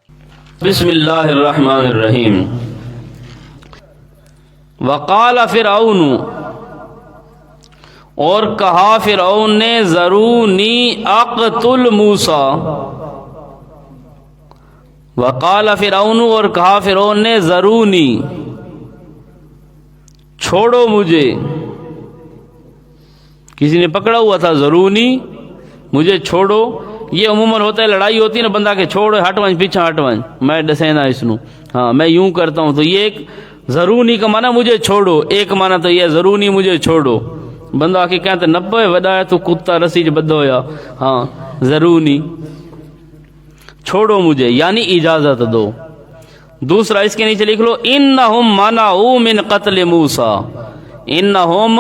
بسم اللہ الرحمن الرحیم۔ وقال فرعون، اور کہا فرعون نے، ذرونی اقتل موسیٰ۔ وقال فرعون، اور کہا فرعون نے، ذرونی، چھوڑو مجھے۔ کسی نے پکڑا ہوا تھا، ذرونی، مجھے چھوڑو۔ یہ عموماً ہوتا ہے، لڑائی ہوتی ہے نا، بندہ کہ چھوڑو، ہٹ ونج، پیچھا ہٹ ونج، میں ڈسینا اس نو، ہاں میں یوں کرتا ہوں۔ تو یہ ایک ضرونی کا معنی مجھے چھوڑو، ایک معنی تو یہ ضرونی مجھے چھوڑو۔ بندہ آ کے کہتے نبے وڈا ہے تو کتا رسی چ بدھا ہویا، ہاں ضرونی، چھوڑو مجھے، یعنی اجازت دو۔ دوسرا اس کے نیچے لکھ لو، انہم منعوا من قتل موسیٰ، انہم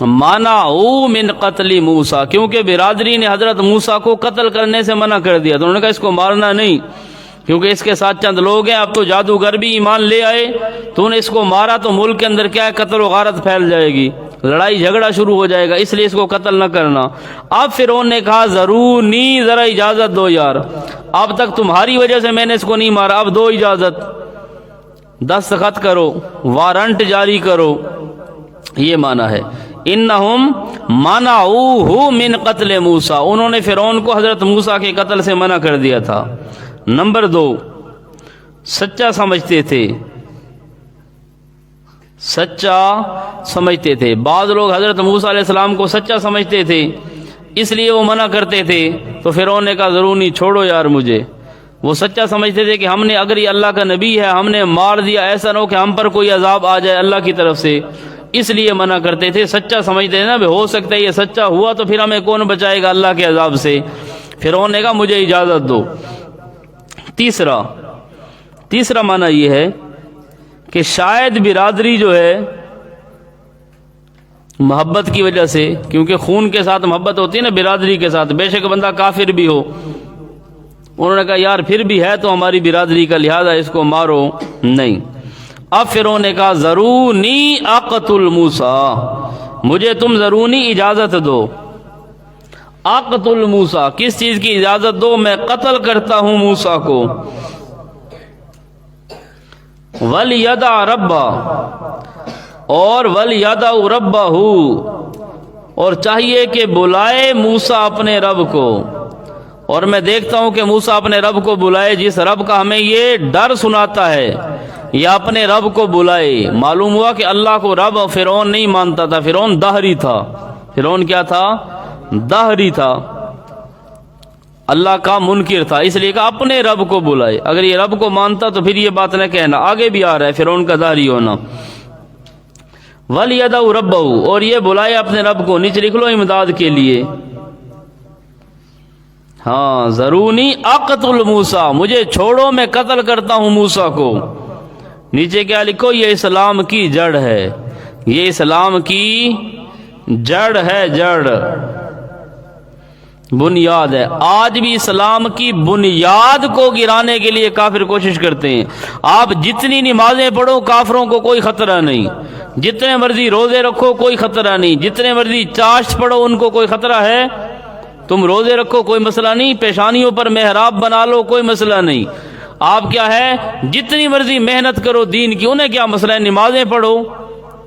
منعوا من قتل موسیٰ، کیونکہ برادری نے حضرت موسیٰ کو قتل کرنے سے منع کر دیا۔ تو انہوں نے کہا اس کو مارنا نہیں، کیونکہ اس کے ساتھ چند لوگ ہیں، اب تو جادوگر بھی ایمان لے آئے، تو انہیں اس کو مارا تو ملک کے اندر کیا ہے، قتل و غارت پھیل جائے گی، لڑائی جھگڑا شروع ہو جائے گا، اس لیے اس کو قتل نہ کرنا۔ اب فرعون نے کہا، ضرونی، ذرا اجازت دو یار، اب تک تمہاری وجہ سے میں نے اس کو نہیں مارا، اب دو اجازت، دستخط کرو، وارنٹ جاری کرو۔ یہ معنی ہے انہم منعوہ من قتل موسیٰ، انہوں نے فرعون کو حضرت موسیٰ کے قتل سے منع کر دیا تھا۔ نمبر دو، سچا سمجھتے تھے، سچا سمجھتے تھے۔ بعض لوگ حضرت موسیٰ علیہ السلام کو سچا سمجھتے تھے، اس لیے وہ منع کرتے تھے۔ تو فرعون نے کہا ضرونی، چھوڑو یار مجھے۔ وہ سچا سمجھتے تھے کہ ہم نے، اگر یہ اللہ کا نبی ہے، ہم نے مار دیا، ایسا نہ ہو کہ ہم پر کوئی عذاب آ جائے اللہ کی طرف سے، اس لیے منع کرتے تھے۔ سچا سمجھتے ہیں نا، ہو سکتا ہے یہ سچا ہوا تو پھر ہمیں کون بچائے گا اللہ کے عذاب سے۔ فرعون نے کہا مجھے اجازت دو۔ تیسرا معنی یہ ہے کہ شاید برادری جو ہے محبت کی وجہ سے، کیونکہ خون کے ساتھ محبت ہوتی ہے نا برادری کے ساتھ، بے شک بندہ کافر بھی ہو، انہوں نے کہا یار پھر بھی ہے تو ہماری برادری کا، لہذا اس کو مارو نہیں۔ اب فرعون نے کہا ذرونی اقتل موسیٰ، مجھے تم ضرونی اجازت دو۔ اقتل موسیٰ، کس چیز کی اجازت دو؟ میں قتل کرتا ہوں موسیٰ کو۔ وَلْيَدْعَ رَبَّهُ، اور وَلْيَدْعُ رَبَّهُ، اور چاہیے کہ بلائے موسیٰ اپنے رب کو۔ اور میں دیکھتا ہوں کہ موسیٰ اپنے رب کو بلائے، جس رب کا ہمیں یہ ڈر سناتا ہے، یا اپنے رب کو بلائے۔ معلوم ہوا کہ اللہ کو رب فرعون نہیں مانتا تھا، فرعون دہری تھا۔ فرعون کیا تھا؟ دہری تھا، اللہ کا منکر تھا، اس لیے کہ اپنے رب کو بلائے۔ اگر یہ رب کو مانتا تو پھر یہ بات نہ کہنا، آگے بھی آ رہا ہے فرعون کا دہری ہونا۔ وَلْيَدْعُ رَبَّهُ، اور یہ بلائے اپنے رب کو، نیچے لکھ لو امداد کے لیے۔ ہاں ضرونی اقتل موسیٰ، مجھے چھوڑو میں قتل کرتا ہوں موسیٰ کو۔ نیچے کیا لکھو؟ یہ اسلام کی جڑ ہے، یہ اسلام کی جڑ ہے، جڑ، بنیاد ہے۔ آج بھی اسلام کی بنیاد کو گرانے کے لیے کافر کوشش کرتے ہیں۔ آپ جتنی نمازیں پڑھو کافروں کو کوئی خطرہ نہیں، جتنے مرضی روزے رکھو کوئی خطرہ نہیں، جتنے مرضی چاشت پڑھو ان کو کوئی خطرہ ہے؟ تم روزے رکھو کوئی مسئلہ نہیں، پیشانیوں پر محراب بنا لو کوئی مسئلہ نہیں۔ آپ کیا ہے، جتنی مرضی محنت کرو دین کی، انہیں کیا مسئلہ ہے؟ نمازیں پڑھو،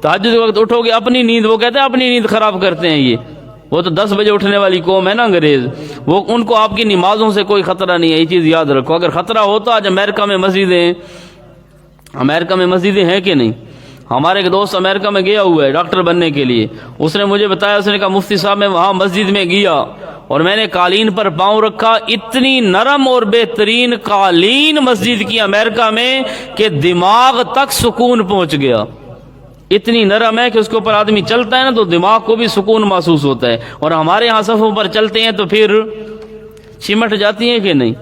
تہجد کے وقت اٹھو گے اپنی نیند، وہ کہتے ہیں اپنی نیند خراب کرتے ہیں یہ، وہ تو 10 بجے اٹھنے والی قوم ہے نا انگریز، وہ ان کو آپ کی نمازوں سے کوئی خطرہ نہیں ہے، یہ چیز یاد رکھو۔ اگر خطرہ ہوتا، آج امریکہ میں مسجدیں ہیں کہ نہیں؟ ہمارے ایک دوست امریکہ میں گیا ہوا ہے ڈاکٹر بننے کے لیے، اس نے مجھے بتایا، اس نے کہا مفتی صاحب میں وہاں مسجد میں گیا اور میں نے قالین پر پاؤں رکھا، اتنی نرم اور بہترین قالین مسجد کی امریکہ میں کہ دماغ تک سکون پہنچ گیا۔ اتنی نرم ہے کہ اس کے اوپر آدمی چلتا ہے نا تو دماغ کو بھی سکون محسوس ہوتا ہے، اور ہمارے ہاں صفوں پر چلتے ہیں تو پھر چمٹ جاتی ہیں کہ نہیں؟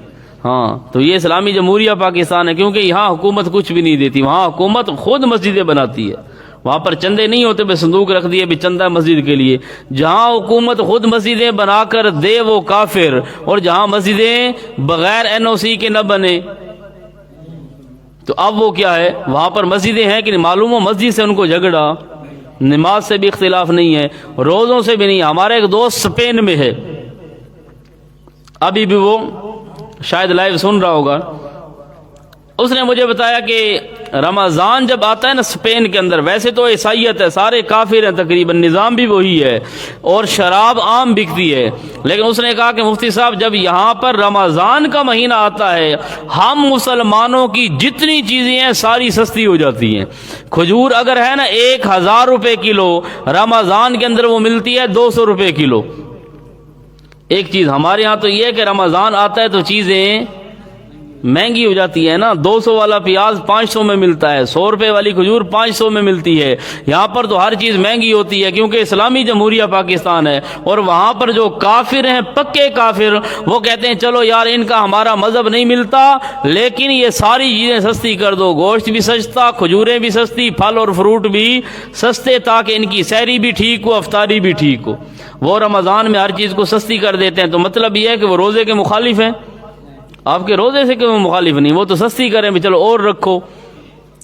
ہاں، تو یہ اسلامی جمہوریہ پاکستان ہے، کیونکہ یہاں حکومت کچھ بھی نہیں دیتی، وہاں حکومت خود مسجدیں بناتی ہے، وہاں پر چندے نہیں ہوتے، بے صندوق رکھ دیے بھی چندہ مسجد کے لیے۔ جہاں حکومت خود مسجدیں بنا کر دے وہ کافر، اور جہاں مسجدیں بغیر NOC کے نہ بنے تو اب وہ کیا ہے، وہاں پر مسجدیں ہیں کہ معلوم ہو مسجد سے ان کو جھگڑا، نماز سے بھی اختلاف نہیں ہے، روزوں سے بھی نہیں۔ ہمارا ایک دوست اسپین میں ہے، ابھی بھی وہ شاید لائیو سن رہا ہوگا، اس نے مجھے بتایا کہ رمضان جب آتا ہے نا اسپین کے اندر، ویسے تو عیسائیت ہے، سارے کافر ہیں تقریباً، نظام بھی وہی ہے اور شراب عام بکتی ہے، لیکن اس نے کہا کہ مفتی صاحب جب یہاں پر رمضان کا مہینہ آتا ہے ہم مسلمانوں کی جتنی چیزیں ہیں ساری سستی ہو جاتی ہیں۔ کھجور اگر ہے نا 1000 روپے کلو، رمضان کے اندر وہ ملتی ہے 200 روپے کلو۔ ایک چیز ہمارے ہاں تو یہ ہے کہ رمضان آتا ہے تو چیزیں مہنگی ہو جاتی ہے نا، 200 والا پیاز 500 میں ملتا ہے، 100 روپے والی کھجور 500 میں ملتی ہے۔ یہاں پر تو ہر چیز مہنگی ہوتی ہے کیونکہ اسلامی جمہوریہ پاکستان ہے، اور وہاں پر جو کافر ہیں پکے کافر وہ کہتے ہیں چلو یار ان کا ہمارا مذہب نہیں ملتا لیکن یہ ساری چیزیں سستی کر دو، گوشت بھی سستا، کھجوریں بھی سستی، پھل اور فروٹ بھی سستے، تاکہ ان کی سحری بھی ٹھیک ہو، افطاری بھی ٹھیک ہو۔ وہ رمضان میں ہر چیز کو سستی کر دیتے ہیں، تو مطلب یہ ہے کہ وہ روزے کے مخالف ہیں۔ آپ کے روزے سے کیوں مخالف نہیں؟ وہ تو سستی کریں بھی چلو اور رکھو،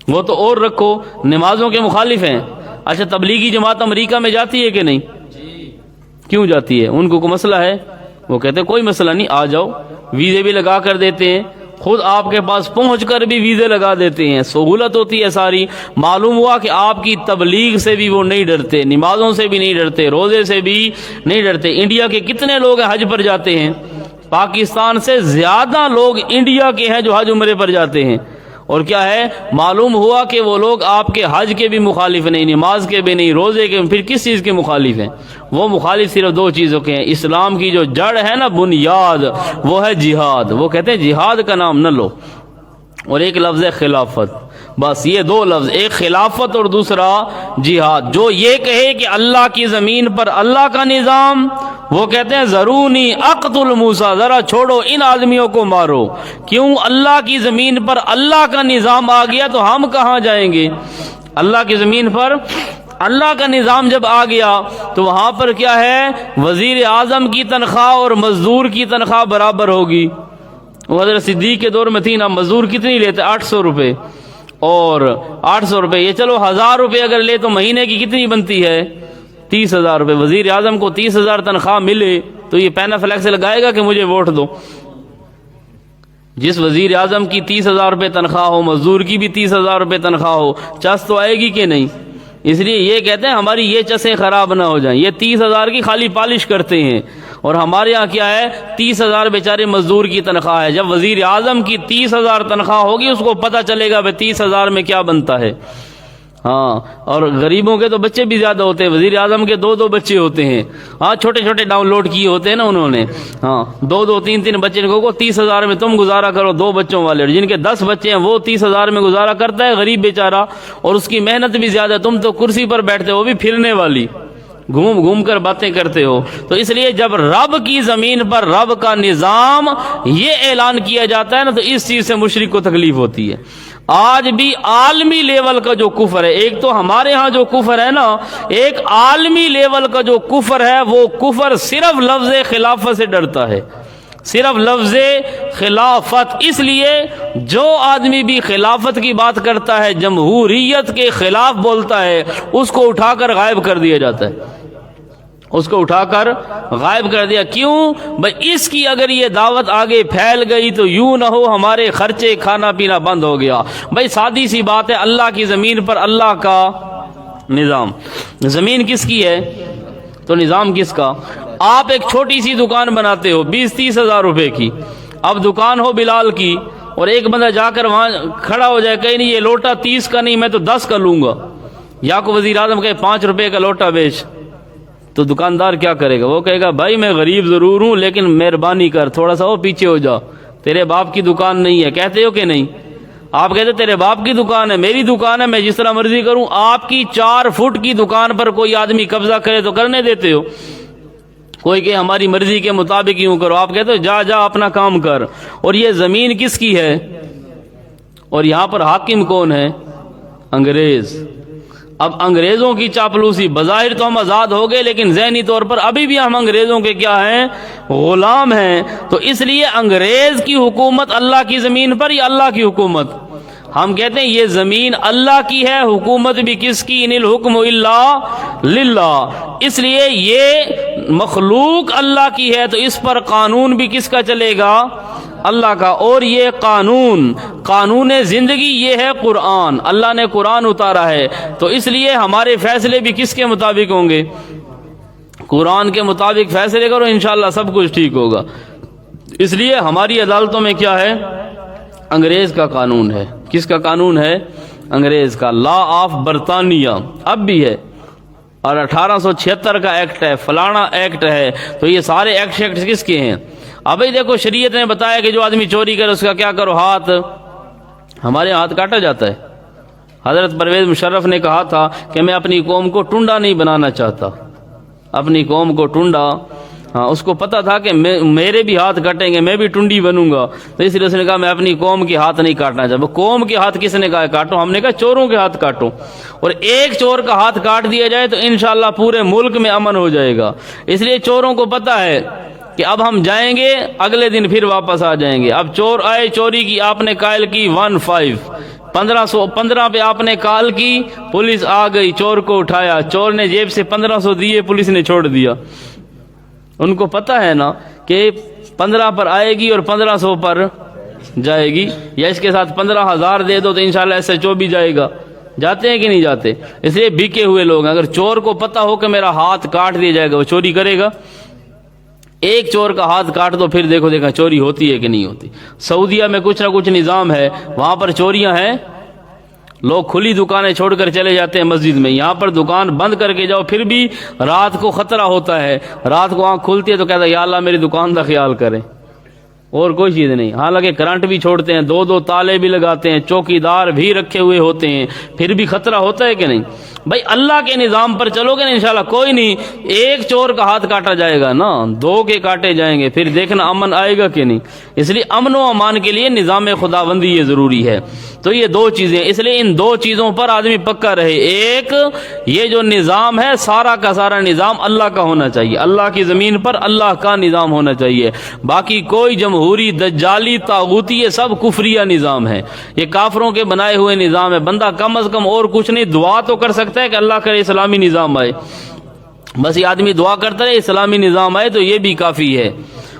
وہ تو اور رکھو، نمازوں کے مخالف ہیں۔ اچھا تبلیغی جماعت امریکہ میں جاتی ہے کہ نہیں؟ کیوں جاتی ہے؟ ان کو کوئی مسئلہ ہے؟ وہ کہتے ہیں کوئی مسئلہ نہیں، آ جاؤ، ویزے بھی لگا کر دیتے ہیں، خود آپ کے پاس پہنچ کر بھی ویزے لگا دیتے ہیں، سہولت ہوتی ہے ساری۔ معلوم ہوا کہ آپ کی تبلیغ سے بھی وہ نہیں ڈرتے، نمازوں سے بھی نہیں ڈرتے، روزے سے بھی نہیں ڈرتے۔ انڈیا کے کتنے لوگ حج پر جاتے ہیں؟ پاکستان سے زیادہ لوگ انڈیا کے ہیں جو حج عمرے پر جاتے ہیں، اور کیا ہے معلوم ہوا کہ وہ لوگ آپ کے حج کے بھی مخالف نہیں، نماز کے بھی نہیں، روزے کے، پھر کس چیز کے مخالف ہیں؟ وہ مخالف صرف 2 چیزوں کے ہیں، اسلام کی جو جڑ ہے نا، بنیاد، وہ ہے جہاد۔ وہ کہتے ہیں جہاد کا نام نہ لو، اور ایک لفظ ہے خلافت، بس یہ 2 لفظ، ایک خلافت اور دوسرا جہاد۔ جو یہ کہے کہ اللہ کی زمین پر اللہ کا نظام، وہ کہتے ہیں ضرونی اقتل موسیٰ، ذرا چھوڑو ان آدمیوں کو مارو۔ کیوں؟ اللہ کی زمین پر اللہ کا نظام آ گیا تو ہم کہاں جائیں گے؟ اللہ کی زمین پر اللہ کا نظام جب آ گیا تو وہاں پر کیا ہے، وزیر اعظم کی تنخواہ اور مزدور کی تنخواہ برابر ہوگی۔ وہ حضرت صدیق کے دور میں تھی نا، مزدور کتنی لیتے؟ 800 روپے، اور 800 روپے یہ چلو 1000 روپے اگر لے تو مہینے کی کتنی بنتی ہے؟ 30,000 روپے۔ وزیر اعظم کو 30,000 تنخواہ ملے تو یہ پینا فلیکس لگائے گا کہ مجھے ووٹ دو؟ جس وزیر اعظم کی 30,000 روپے تنخواہ ہو، مزدور کی بھی 30,000 روپے تنخواہ ہو، چس تو آئے گی کہ نہیں؟ اس لیے یہ کہتے ہیں ہماری یہ چسیں خراب نہ ہو جائیں۔ یہ 30,000 کی خالی پالش کرتے ہیں، اور ہمارے یہاں کیا ہے 30,000 بیچارے مزدور کی تنخواہ ہے۔ جب وزیر اعظم کی 30,000 تنخواہ ہوگی اس کو پتہ چلے گا بھائی 30,000 میں کیا بنتا ہے۔ ہاں، اور غریبوں کے تو بچے بھی زیادہ ہوتے ہیں، وزیر اعظم کے 2 بچے ہوتے ہیں، ہاں چھوٹے چھوٹے ڈاؤن لوڈ کیے ہوتے ہیں نا انہوں نے، ہاں 2 3 بچے کو 30,000 میں تم گزارا کرو، 2 بچوں والے، اور جن کے 10 بچے ہیں وہ 30,000 میں گزارا کرتا ہے غریب بیچارہ، اور اس کی محنت بھی زیادہ، تم تو کرسی پر بیٹھتے ہو، وہ بھی پھرنے والی، گھوم گھوم کر باتیں کرتے ہو۔ تو اس لیے جب رب کی زمین پر رب کا نظام یہ اعلان کیا جاتا ہے نا تو اس چیز سے مشرک کو تکلیف ہوتی ہے۔ آج بھی عالمی لیول کا جو کفر ہے، ایک تو ہمارے ہاں جو کفر ہے نا، ایک عالمی لیول کا جو کفر ہے، وہ کفر صرف لفظ خلافت سے ڈرتا ہے، صرف لفظ خلافت۔ اس لیے جو آدمی بھی خلافت کی بات کرتا ہے، جمہوریت کے خلاف بولتا ہے، اس کو اٹھا کر غائب کر دیا جاتا ہے، اس کو اٹھا کر غائب کر دیا۔ کیوں بھائی؟ اس کی اگر یہ دعوت آگے پھیل گئی تو یوں نہ ہو ہمارے خرچے کھانا پینا بند ہو گیا۔ بھائی سادی سی بات ہے، اللہ کی زمین پر اللہ کا نظام، زمین کس کی ہے تو نظام کس کا؟ آپ ایک چھوٹی سی دکان بناتے ہو 20-30 ہزار روپے کی، اب دکان ہو بلال کی، اور ایک بندہ جا کر وہاں کھڑا ہو جائے کہ نہیں یہ لوٹا 30 کا نہیں میں تو 10 کا لوں گا، یا کو وزیر اعظم کہے 5 روپے کا لوٹا بیچ، تو دکاندار کیا کرے گا؟ وہ کہے گا بھائی میں غریب ضرور ہوں لیکن مہربانی کر تھوڑا سا وہ پیچھے ہو جا، تیرے باپ کی دکان نہیں ہے، کہتے ہو کہ نہیں؟ آپ کہتے تیرے باپ کی دکان ہے، میری دکان ہے، میں جس طرح مرضی کروں۔ آپ کی 4 فٹ کی دکان پر کوئی آدمی قبضہ کرے تو کرنے دیتے ہو؟ کوئی کہ ہماری مرضی کے مطابق یوں کرو، آپ کہتے ہو جا جا اپنا کام کر۔ اور یہ زمین کس کی ہے؟ اور یہاں پر حاکم کون ہے؟ انگریز۔ اب انگریزوں کی چاپلوسی، بظاہر تو ہم آزاد ہو گئے لیکن ذہنی طور پر ابھی بھی ہم انگریزوں کے کیا ہیں؟ غلام ہیں۔ تو اس لیے انگریز کی حکومت اللہ کی زمین پر یا اللہ کی حکومت؟ ہم کہتے ہیں یہ زمین اللہ کی ہے، حکومت بھی کس کی؟ ان الحکم الا للہ، اس لیے یہ مخلوق اللہ کی ہے تو اس پر قانون بھی کس کا چلے گا؟ اللہ کا۔ اور یہ قانون زندگی یہ ہے قرآن، اللہ نے قرآن اتارا ہے، تو اس لیے ہمارے فیصلے بھی کس کے مطابق ہوں گے؟ قرآن کے مطابق فیصلے کرو، انشاءاللہ سب کچھ ٹھیک ہوگا۔ اس لیے ہماری عدالتوں میں کیا ہے؟ انگریز کا قانون ہے۔ کس کا قانون ہے؟ انگریز کا، لا آف برطانیہ اب بھی ہے، اور 1876 کا ایکٹ ہے، فلانا ایکٹ ہے، تو یہ سارے ایکٹ کس کے ہیں؟ ابھی دیکھو شریعت نے بتایا کہ جو آدمی چوری کرے اس کا کیا کرو؟ ہاتھ، ہمارے ہاتھ کاٹا جاتا ہے۔ حضرت پرویز مشرف نے کہا تھا کہ میں اپنی قوم کو ٹنڈا نہیں بنانا چاہتا، اپنی قوم کو ٹنڈا، ہاں اس کو پتا تھا کہ میرے بھی ہاتھ کٹیں گے، میں بھی ٹنڈی بنوں گا، تو اس لیے اس نے کہا میں اپنی قوم کے ہاتھ نہیں کاٹنا چاہتا۔ قوم کے ہاتھ کس نے کہا کاٹو؟ ہم نے کہا چوروں کے ہاتھ کاٹو، اور ایک چور کا ہاتھ کاٹ دیا جائے تو انشاءاللہ پورے ملک میں امن ہو جائے گا۔ اس لیے چوروں کو پتا ہے کہ اب ہم جائیں گے، اگلے دن پھر واپس آ جائیں گے۔ اب چور آئے، چوری کی آپ نے کائل کی 1515 پہ آپ نے کال کی، پولیس آ گئی، چور کو اٹھایا، چور نے جیب سے 1500 دیے، پولیس نے چھوڑ دیا۔ ان کو پتا ہے نا کہ 15 پر آئے گی اور 1500 پر جائے گی، یا اس کے ساتھ 15,000 دے دو تو انشاءاللہ SHO بھی جائے گا۔ جاتے ہیں کہ نہیں جاتے؟ اس لیے بکے ہوئے لوگ، اگر چور کو پتا ہو کہ میرا ہاتھ کاٹ دیا جائے گا وہ چوری کرے گا؟ ایک چور کا ہاتھ کاٹ دو، پھر دیکھا چوری ہوتی ہے کہ نہیں ہوتی۔ سعودیہ میں کچھ نہ کچھ نظام ہے، وہاں پر چوریاں ہیں، لوگ کھلی دکانیں چھوڑ کر چلے جاتے ہیں مسجد میں، یہاں پر دکان بند کر کے جاؤ پھر بھی رات کو خطرہ ہوتا ہے، رات کو آنکھ کھلتی ہے تو کہتا ہے یا اللہ میری دکان کا خیال کرے، اور کوئی چیز نہیں۔ حالانکہ کرنٹ بھی چھوڑتے ہیں، 2 تالے بھی لگاتے ہیں، چوکیدار بھی رکھے ہوئے ہوتے ہیں، پھر بھی خطرہ ہوتا ہے کہ نہیں؟ بھائی اللہ کے نظام پر چلو گے نا انشاءاللہ کوئی نہیں، ایک چور کا ہاتھ کاٹا جائے گا نا، 2 کے کاٹے جائیں گے، پھر دیکھنا امن آئے گا کہ نہیں۔ اس لیے امن و امان کے لیے نظام خداوندی یہ ضروری ہے۔ تو یہ 2 چیزیں، اس لیے ان 2 چیزوں پر آدمی پکا رہے۔ ایک یہ جو نظام ہے سارا کا سارا نظام اللہ کا ہونا چاہیے، اللہ کی زمین پر اللہ کا نظام ہونا چاہیے، باقی کوئی جمہوری دجالی طاغوتی یہ سب کفریہ نظام ہے، یہ کافروں کے بنائے ہوئے نظام ہے۔ بندہ کم از کم اور کچھ نہیں، دعا تو کر سکتا ہے کہ اللہ کرے اسلامی نظام آئے، بس یہ آدمی دعا کرتا رہے اسلامی نظام آئے تو یہ بھی کافی ہے،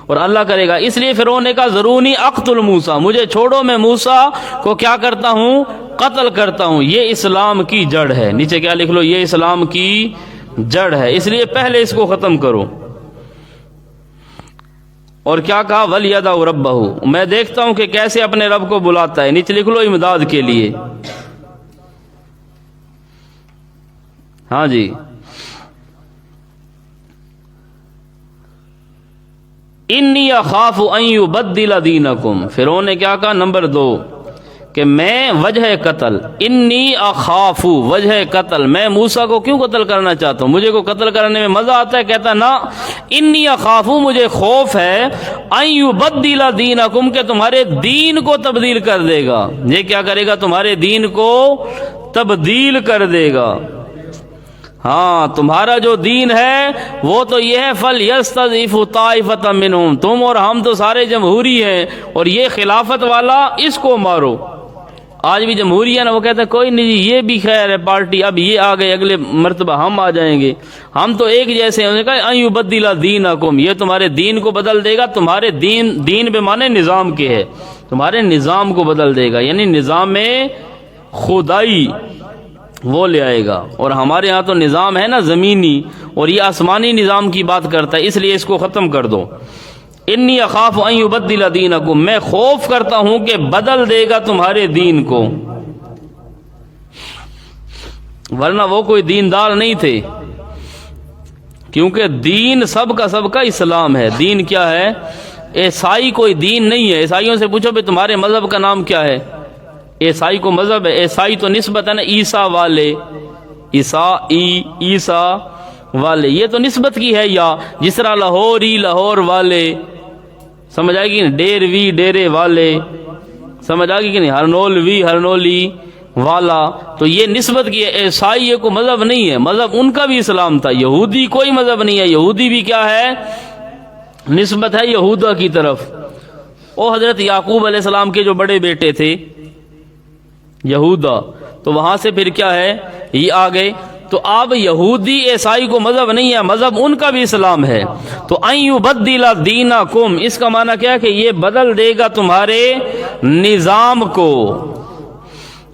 اور اللہ کرے گا۔ اس لیے فرعون نے کہا ضرونی اقتل موسیٰ، مجھے چھوڑو میں موسیٰ کو کیا کرتا ہوں؟ قتل کرتا ہوں۔ یہ اسلام کی جڑ ہے، نیچے کیا لکھ لو، یہ اسلام کی جڑ ہے، اس لیے پہلے اس کو ختم کرو۔ اور کیا کہا؟ وَلْيَدْعُ رَبَّهُ، میں دیکھتا ہوں کہ کیسے اپنے رب کو بلاتا ہے، نیچے لکھ لو امداد کے لیے۔ ہاں جی، انی اخاف ان یبدل دینکم، فرعون نے کیا کہا؟ نمبر 2 کہ میں وجہ قتل، انی اخاف وجہ قتل، میں موسیٰ کو کیوں قتل کرنا چاہتا ہوں؟ مجھے کو قتل کرنے میں مزہ آتا ہے؟ کہتا نا، انی اخاف، مجھے خوف ہے، ان یبدل دینکم، کہ تمہارے دین کو تبدیل کر دے گا۔ یہ کیا کرے گا؟ تمہارے دین کو تبدیل کر دے گا۔ ہاں تمہارا جو دین ہے وہ تو یہ ہے فَلْيَسْتَضْعِفْ طَائِفَةً مِّنْهُمْ، تم اور ہم تو سارے جمہوری ہیں، اور یہ خلافت والا اس کو مارو۔ آج بھی جمہوری ہے نا، وہ کہتا ہے کوئی نہیں یہ بھی خیر ہے پارٹی، اب یہ آ گئے، اگلے مرتبہ ہم آ جائیں گے، ہم تو ایک جیسے ہیں۔ انہوں نے کہا ان یبدل دینکم، یہ تمہارے دین کو بدل دے گا۔ تمہارے دین بے معنی نظام کے ہے، تمہارے نظام کو بدل دے گا، یعنی نظام میں خدائی وہ لے آئے گا، اور ہمارے ہاں تو نظام ہے نا زمینی، اور یہ آسمانی نظام کی بات کرتا ہے، اس لیے اس کو ختم کر دو۔ انی اخاف ان یبدل دینکم، میں خوف کرتا ہوں کہ بدل دے گا تمہارے دین کو، ورنہ وہ کوئی دیندار نہیں تھے، کیونکہ دین سب کا اسلام ہے۔ دین کیا ہے؟ عیسائی کوئی دین نہیں ہے۔ عیسائیوں سے پوچھو بھائی تمہارے مذہب کا نام کیا ہے؟ عیسائی کو مذہب ہے، عیسائی تو نسبت ہے نا عیسیٰ والے، عیسیٰ والے، یہ تو نسبت کی ہے، یا جس طرح لاہوری لاہور والے، سمجھ آئے گی نا، ڈیروی ڈیرے والے، سمجھ آئے گی کہ نہیں، ہرنولوی ہرنولی والا، تو یہ نسبت کی ہے۔ عیسائی یہ کوئی مذہب نہیں ہے، مذہب ان کا بھی اسلام تھا۔ یہودی کوئی مذہب نہیں ہے، یہودی بھی کیا ہے؟ نسبت ہے یہودا کی طرف۔ وہ حضرت یعقوب علیہ السلام کے جو بڑے بیٹے تھے، یہودا، تو وہاں سے پھر کیا ہے یہ آ گئے. تو اب یہودی عیسائی کو مذہب نہیں ہے، مذہب ان کا بھی اسلام ہے. تو ان یبدل دینکم، اس کا معنی کیا ہے کہ یہ بدل دے گا تمہارے نظام کو.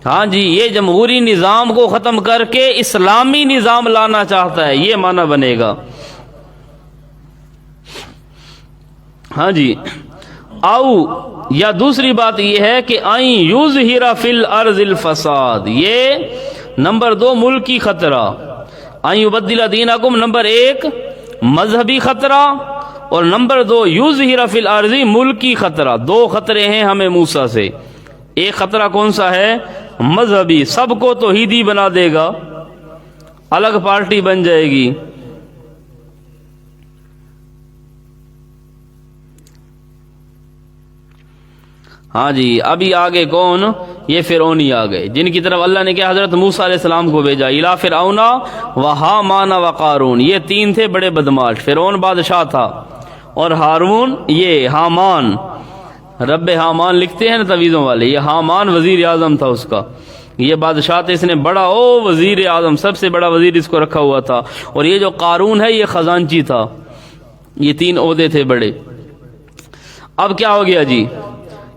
ہاں جی، یہ جمہوری نظام کو ختم کر کے اسلامی نظام لانا چاہتا ہے، یہ معنی بنے گا. ہاں جی، او یا دوسری بات یہ ہے کہ ان یظہر فی الارض الفساد، یہ نمبر 2 ملکی خطرہ. ان یبدل دینکم نمبر 1 مذہبی خطرہ، اور نمبر 2 یظہر فی الارض ملکی خطرہ. 2 خطرے ہیں ہمیں موسیٰ سے. ایک خطرہ کون سا ہے؟ مذہبی، سب کو توحیدی بنا دے گا، الگ پارٹی بن جائے گی. ہاں جی، ابھی آگے کون؟ یہ فرعونی آ گئے، جن کی طرف اللہ نے کیا حضرت موسیٰ علیہ السلام کو بھیجا. الی فرعون و ہامان و قارون، یہ 3 تھے بڑے بدماش. فرعون بادشاہ تھا، اور ہارون یہ حامان، رب حامان لکھتے ہیں نا تعویذوں والے، یہ حامان وزیر اعظم تھا اس کا. یہ بادشاہ تھا، اس نے بڑا وزیر اعظم، سب سے بڑا وزیر اس کو رکھا ہوا تھا. اور یہ جو قارون ہے یہ خزانچی تھا. یہ 3 عہدے تھے بڑے. اب کیا ہو گیا جی؟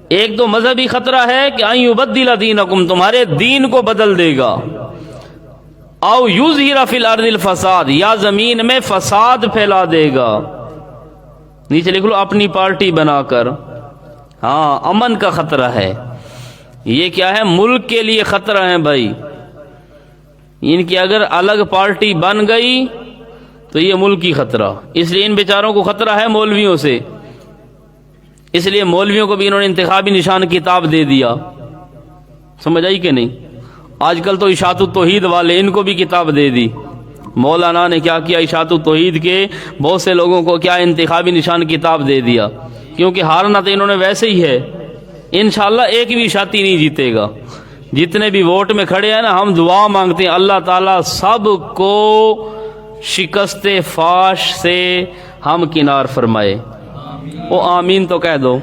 ایک تو مذہبی خطرہ ہے کہ ان یبدل دینکم، تمہارے دین کو بدل دے گا. او یظہر فی الارض الفساد، یا زمین میں فساد پھیلا دے گا. نیچے لکھ لو اپنی پارٹی بنا کر. ہاں، امن کا خطرہ ہے. یہ کیا ہے؟ ملک کے لیے خطرہ ہے بھائی. ان کی اگر الگ پارٹی بن گئی تو یہ ملکی خطرہ. اس لیے ان بیچاروں کو خطرہ ہے مولویوں سے، اس لیے مولویوں کو بھی انہوں نے انتخابی نشان کتاب دے دیا. سمجھ آئی کہ نہیں؟ آج کل تو اشاعت التوحید والے، ان کو بھی کتاب دے دی. مولانا نے کیا کیا؟ اشاعت التوحید کے بہت سے لوگوں کو کیا انتخابی نشان کتاب دے دیا، کیونکہ ہارنا تو انہوں نے ویسے ہی ہے. انشاءاللہ ایک بھی اشاعتی نہیں جیتے گا. جتنے بھی ووٹ میں کھڑے ہیں نا، ہم دعا مانگتے ہیں اللہ تعالیٰ سب کو شکست فاش سے ہم کنار فرمائے. او آمین تو کہہ دو.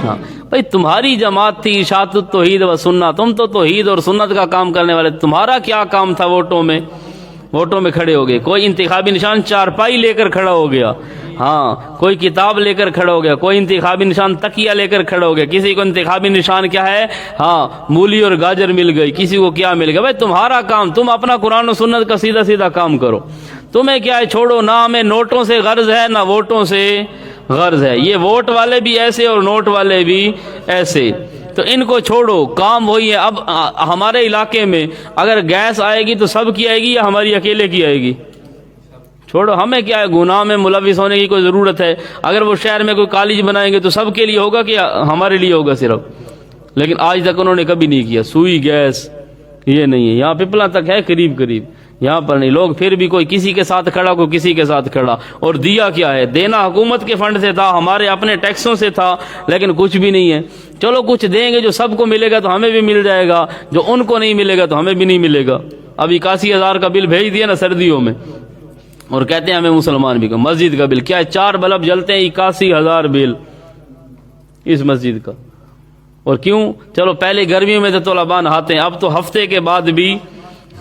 ہاں بھائی، تمہاری جماعت تھی اشاعت التوحید و سنت، تم تو توحید اور سنت کا کام کرنے والے. تمہارا کیا کام تھا؟ ووٹوں میں کھڑے ہو گئے. کوئی انتخابی نشان چارپائی لے کر کھڑا ہو گیا، ہاں، کوئی کتاب لے کر کھڑا ہو گیا، کوئی انتخابی نشان تکیہ لے کر کھڑا ہو گیا، کسی کو انتخابی نشان کیا ہے؟ ہاں، مولی اور گاجر مل گئی، کسی کو کیا مل گیا. بھائی تمہارا کام، تم اپنا قرآن و سنت کا سیدھا سیدھا کام کرو. تمہیں کیا ہے؟ چھوڑو، نہ ہمیں نوٹوں سے غرض ہے نہ ووٹوں سے غرض ہے. یہ ووٹ والے بھی ایسے اور نوٹ والے بھی ایسے، تو ان کو چھوڑو، کام وہی ہے. اب ہمارے علاقے میں اگر گیس آئے گی تو سب کی آئے گی یا ہماری اکیلے کی آئے گی؟ چھوڑو، ہمیں کیا ہے؟ گناہ میں ملوث ہونے کی کوئی ضرورت ہے؟ اگر وہ شہر میں کوئی کالج بنائیں گے تو سب کے لیے ہوگا کہ ہمارے لیے ہوگا صرف؟ لیکن آج تک انہوں نے کبھی نہیں کیا. سوئی گیس یہ نہیں ہے. یہاں پپلا تک ہے قریب، یہاں پر نہیں. لوگ پھر بھی کوئی کسی کے ساتھ کھڑا، کوئی کسی کے ساتھ کھڑا. اور دیا کیا ہے؟ دینا حکومت کے فنڈ سے تھا، ہمارے اپنے ٹیکسوں سے تھا، لیکن کچھ بھی نہیں ہے. چلو کچھ دیں گے، جو سب کو ملے گا تو ہمیں بھی مل جائے گا، جو ان کو نہیں ملے گا تو ہمیں بھی نہیں ملے گا. اب 81,000 کا بل بھیج دیا نا سردیوں میں، اور کہتے ہیں ہمیں مسلمان بھی. مسجد کا بل کیا ہے؟ 4 بلب جلتے ہیں، 81,000 بل اس مسجد کا. اور کیوں؟ چلو پہلے گرمیوں میں تو طلباء نہاتے ہیں، اب تو ہفتے کے بعد بھی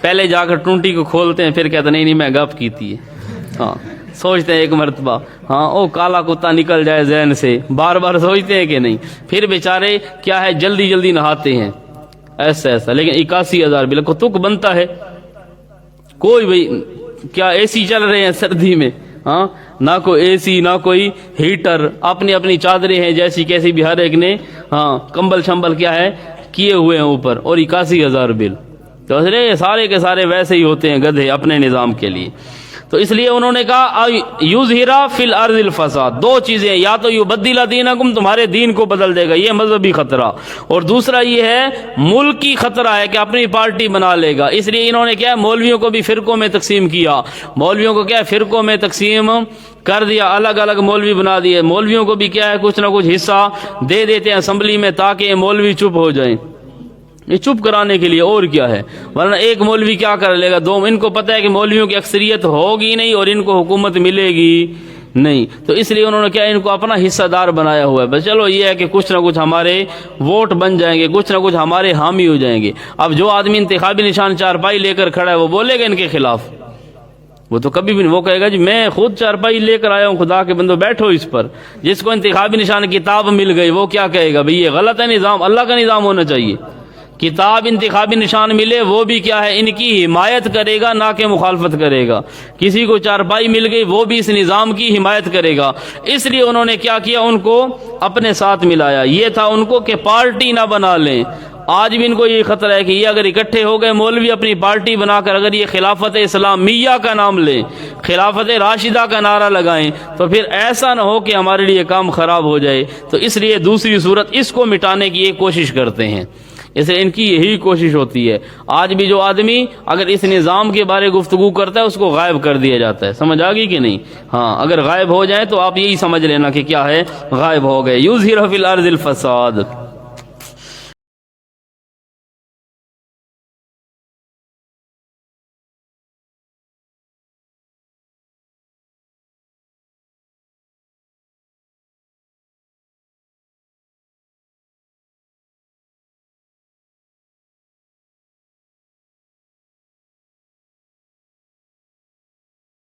پہلے جا کر ٹونٹی کو کھولتے ہیں، پھر کہتے ہیں نہیں میں گپ کیتی ہے. ہاں، سوچتے ہیں ایک مرتبہ، ہاں او کالا کتا نکل جائے ذہن سے، بار بار سوچتے ہیں کہ نہیں. پھر بیچارے کیا ہے؟ جلدی جلدی نہاتے ہیں ایسا. لیکن 81,000 بل کو تک بنتا ہے. کوئی بھائی کیا اے سی چل رہے ہیں سردی میں؟ ہاں، نہ کوئی اے سی نہ کوئی ہیٹر. اپنی اپنی چادریں ہیں جیسی کیسی بھی، ہر ایک نے ہاں کمبل شمبل کیا ہے کیے ہوئے ہیں اوپر، اور 81,000 بل. تو سارے کے سارے ویسے ہی ہوتے ہیں گدھے اپنے نظام کے لیے. تو اس لیے انہوں نے کہا یظہر فی الارض الفساد. 2 چیزیں، یا تو یبدل دینکم، تمہارے دین کو بدل دے گا، یہ مذہبی خطرہ، اور دوسرا یہ ہے ملکی خطرہ ہے کہ اپنی پارٹی بنا لے گا. اس لیے انہوں نے کیا ہے؟ مولویوں کو بھی فرقوں میں تقسیم کیا. مولویوں کو کیا ہے؟ فرقوں میں تقسیم کر دیا، الگ الگ مولوی بنا دیے. مولویوں کو بھی کیا ہے؟ کچھ نہ کچھ حصہ دے دیتے ہیں اسمبلی میں، تاکہ مولوی چپ ہو جائیں. یہ چپ کرانے کے لیے، اور کیا ہے؟ ورنہ ایک مولوی کیا کر لے گا؟ 2. ان کو پتہ ہے کہ مولویوں کی اکثریت ہوگی نہیں اور ان کو حکومت ملے گی نہیں. تو اس لیے انہوں نے کیا ان کو اپنا حصہ دار بنایا ہوا ہے. بس چلو یہ ہے کہ کچھ نہ کچھ ہمارے ووٹ بن جائیں گے, کچھ نہ کچھ ہمارے حامی ہو جائیں گے. اب جو آدمی انتخابی نشان چارپائی لے کر کھڑا ہے وہ بولے گا ان کے خلاف؟ وہ تو کبھی بھی نہیں. وہ کہے گا جی میں خود چارپائی لے کر آیا ہوں, خدا کے بندو بیٹھو اس پر. جس کو انتخابی نشان کتاب مل گئی وہ کیا کہے گا؟ بھئی یہ غلط ہے نظام, اللہ کا نظام ہونا چاہیے. کتاب انتخابی نشان ملے وہ بھی کیا ہے ان کی حمایت کرے گا, نہ کہ مخالفت کرے گا. کسی کو چارپائی مل گئی وہ بھی اس نظام کی حمایت کرے گا. اس لیے انہوں نے کیا کیا, ان کو اپنے ساتھ ملایا. یہ تھا ان کو کہ پارٹی نہ بنا لیں. آج بھی ان کو یہ خطرہ ہے کہ یہ اگر اکٹھے ہو گئے مولوی اپنی پارٹی بنا کر اگر یہ خلافت اسلامیہ کا نام لیں, خلافت راشدہ کا نعرہ لگائیں, تو پھر ایسا نہ ہو کہ ہمارے لیے کام خراب ہو جائے. تو اس لیے دوسری صورت اس کو مٹانے کی ایک کوشش کرتے ہیں. اس لیے ان کی یہی کوشش ہوتی ہے. آج بھی جو آدمی اگر اس نظام کے بارے گفتگو کرتا ہے اس کو غائب کر دیا جاتا ہے. سمجھ آ گئی کہ نہیں؟ ہاں, اگر غائب ہو جائیں تو آپ یہی سمجھ لینا کہ کیا ہے, غائب ہو گئے. یظہر فی الارض الفساد.